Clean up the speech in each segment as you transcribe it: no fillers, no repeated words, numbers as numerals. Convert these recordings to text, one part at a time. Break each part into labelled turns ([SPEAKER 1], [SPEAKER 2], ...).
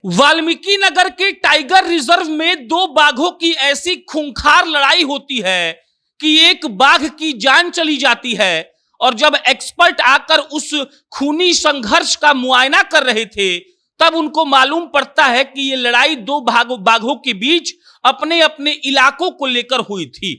[SPEAKER 1] वाल्मीकि नगर के tiger reserve में दो बाघों की ऐसी खूंखार लड़ाई होती है कि एक बाघ की जान चली जाती है। और जब एक्सपर्ट आकर उस खूनी संघर्ष का मुआयना कर रहे थे, तब उनको मालूम पड़ता है कि यह लड़ाई दो बाघों के बीच अपने अपने इलाकों को लेकर हुई थी।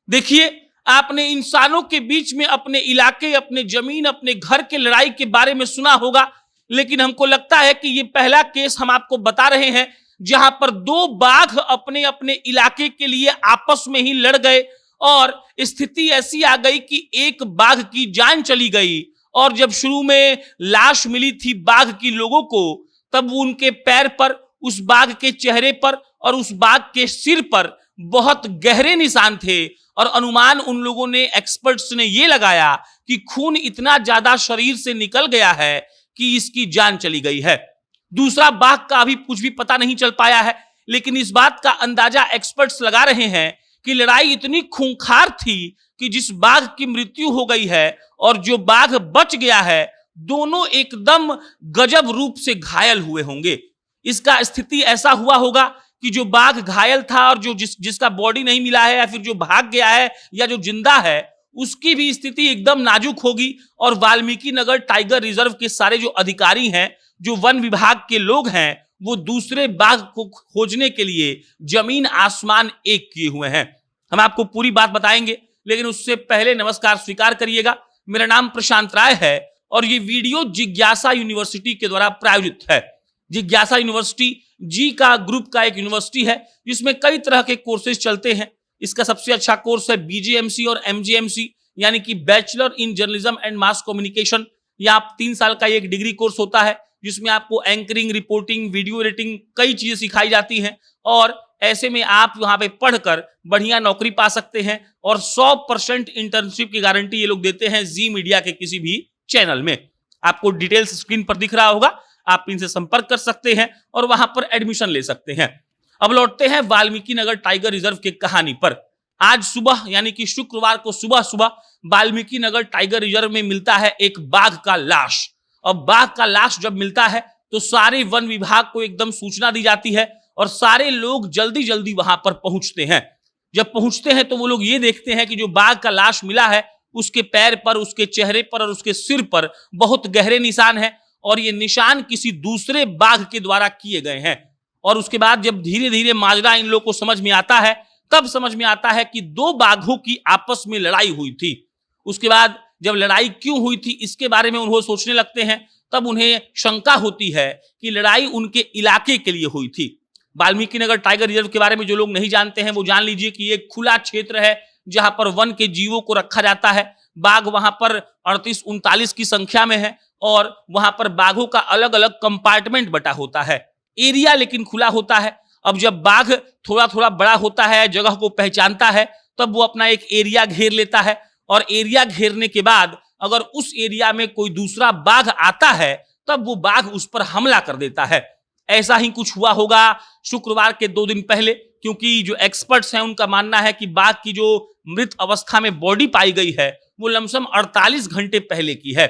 [SPEAKER 1] देखिए, आपने इंसानों के बीच में अपने इलाके, अपने जमीन, अपने घर के लड़ाई के बारे में सुना होगा, लेकिन हमको लगता है कि ये पहला केस हम आपको बता रहे हैं जहां पर दो बाघ अपने अपने इलाके के लिए आपस में ही लड़ गए और स्थिति ऐसी आ गई कि एक बाघ की जान चली गई। और जब शुरू में लाश मिली थी बाघ की लोगों को, तब उनके पैर पर, उस बाघ के चेहरे पर और उस बाघ के सिर पर बहुत गहरे निशान थे। और अनुमान उन लोगों ने, एक्सपर्ट्स ने यह लगाया कि खून इतना ज्यादा शरीर से निकल गया है कि इसकी जान चली गई है। दूसरा बाघ का अभी कुछ भी पता नहीं चल पाया है, लेकिन इस बात का अंदाजा एक्सपर्ट्स लगा रहे हैं कि लड़ाई इतनी खूंखार थी कि जिस बाघ की मृत्यु हो गई है और जो बाघ बच गया है, दोनों एकदम गजब रूप से घायल हुए होंगे। इसका स्थिति ऐसा हुआ होगा कि जो बाघ घायल था और जो जिसका बॉडी नहीं मिला है या फिर जो भाग गया है या जो जिंदा है, उसकी भी स्थिति एकदम नाजुक होगी। और वाल्मीकि नगर टाइगर रिजर्व के सारे जो अधिकारी हैं, जो वन विभाग के लोग हैं, वो दूसरे बाघ को खोजने के लिए जमीन आसमान एक किए हुए हैं। हम आपको पूरी बात बताएंगे, लेकिन उससे पहले नमस्कार स्वीकार करिएगा। मेरा नाम प्रशांत राय है और ये वीडियो जिज्ञासा यूनिवर्सिटी के द्वारा प्रायोजित है। जिज्ञासा यूनिवर्सिटी जी का ग्रुप का एक यूनिवर्सिटी है जिसमें कई तरह के कोर्सेज चलते हैं। इसका सबसे अच्छा कोर्स है बीजीएमसी और एमजीएमसी, यानी कि bachelor in journalism and mass communication. यह 3 साल का एक डिग्री कोर्स होता है जिसमें आपको एंकरिंग, रिपोर्टिंग, वीडियो एडिटिंग, कई चीजें सिखाई जाती हैं। और ऐसे में आप वहां पे पढ़कर बढ़िया नौकरी पा सकते हैं और 100% इंटर्नशिप की गारंटी ये लोग देते हैं जी मीडिया के किसी भी चैनल में। आपको डिटेल्स स्क्रीन पर दिख रहा होगा, आप इनसे संपर्क कर सकते हैं और वहां पर एडमिशन ले सकते हैं। अब लौटते हैं वाल्मीकि नगर टाइगर रिजर्व की कहानी पर। आज सुबह यानी कि शुक्रवार को सुबह सुबह वाल्मीकि नगर टाइगर रिजर्व में मिलता है एक बाघ का लाश। अब बाघ का लाश जब मिलता है तो सारे वन विभाग को एकदम सूचना दी जाती है और सारे लोग जल्दी जल्दी वहां पर पहुंचते हैं। जब पहुंचते हैं तो वो लोग ये देखते हैं कि जो बाघ का लाश मिला है, उसके पैर पर, उसके चेहरे पर और उसके सिर पर बहुत गहरे निशान है और ये निशान किसी दूसरे बाघ के द्वारा किए गए हैं। और उसके बाद जब धीरे धीरे माजरा इन लोगों को समझ में आता है, तब समझ में आता है कि दो बाघों की आपस में लड़ाई हुई थी। उसके बाद जब लड़ाई क्यों हुई थी इसके बारे में उन्होंने सोचने लगते हैं, तब उन्हें शंका होती है कि लड़ाई उनके इलाके के लिए हुई थी। वाल्मीकि नगर टाइगर रिजर्व के बारे में जो लोग नहीं जानते हैं वो जान लीजिए कि एक खुला क्षेत्र है जहां पर वन के जीवों को रखा जाता है। बाघ वहां पर 38-39 की संख्या में है और वहां पर बाघों का अलग अलग कंपार्टमेंट बटा होता है। एरिया लेकिन खुला होता है। अब जब बाघ थोड़ा थोड़ा बड़ा होता है, जगह को पहचानता है, तब वो अपना एक एरिया घेर लेता है और एरिया घेरने के बाद अगर उस एरिया में कोई दूसरा बाघ आता है, तब वो बाघ उस पर हमला कर देता है। ऐसा ही कुछ हुआ होगा शुक्रवार के 2 दिन पहले, क्योंकि जो एक्सपर्ट्स हैं उनका मानना है कि बाघ की जो मृत अवस्था में बॉडी पाई गई है वो लमसम 48 घंटे पहले की है।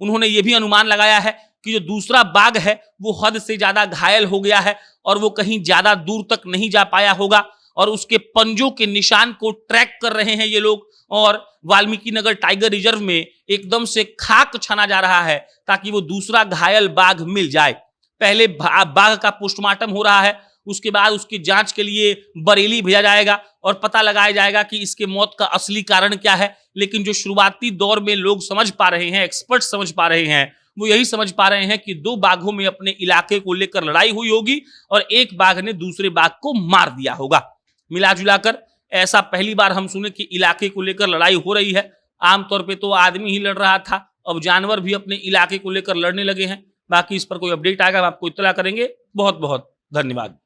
[SPEAKER 1] उन्होंने ये भी अनुमान लगाया है कि जो दूसरा बाघ है वो हद से ज्यादा घायल हो गया है और वो कहीं ज्यादा दूर तक नहीं जा पाया होगा और उसके पंजों के निशान को ट्रैक कर रहे हैं ये लोग। और वाल्मीकि नगर टाइगर रिजर्व में एकदम से खाक छाना जा रहा है ताकि वो दूसरा घायल बाघ मिल जाए। पहले बाघ का पोस्टमार्टम हो रहा है, उसके बाद उसकी जांच के लिए बरेली भेजा जाएगा और पता लगाया जाएगा कि इसके मौत का असली कारण क्या है। लेकिन जो शुरुआती दौर में लोग समझ पा रहे हैं, एक्सपर्ट समझ पा रहे हैं, वो यही समझ पा रहे हैं कि दो बाघों में अपने इलाके को लेकर लड़ाई हुई होगी और एक बाघ ने दूसरे बाघ को मार दिया होगा। मिला जुलाकर ऐसा पहली बार हम सुने कि इलाके को लेकर लड़ाई हो रही है। आमतौर पे तो आदमी ही लड़ रहा था, अब जानवर भी अपने इलाके को लेकर लड़ने लगे हैं। बाकी इस पर कोई अपडेट आएगा हम आपको इत्तला करेंगे। बहुत बहुत धन्यवाद।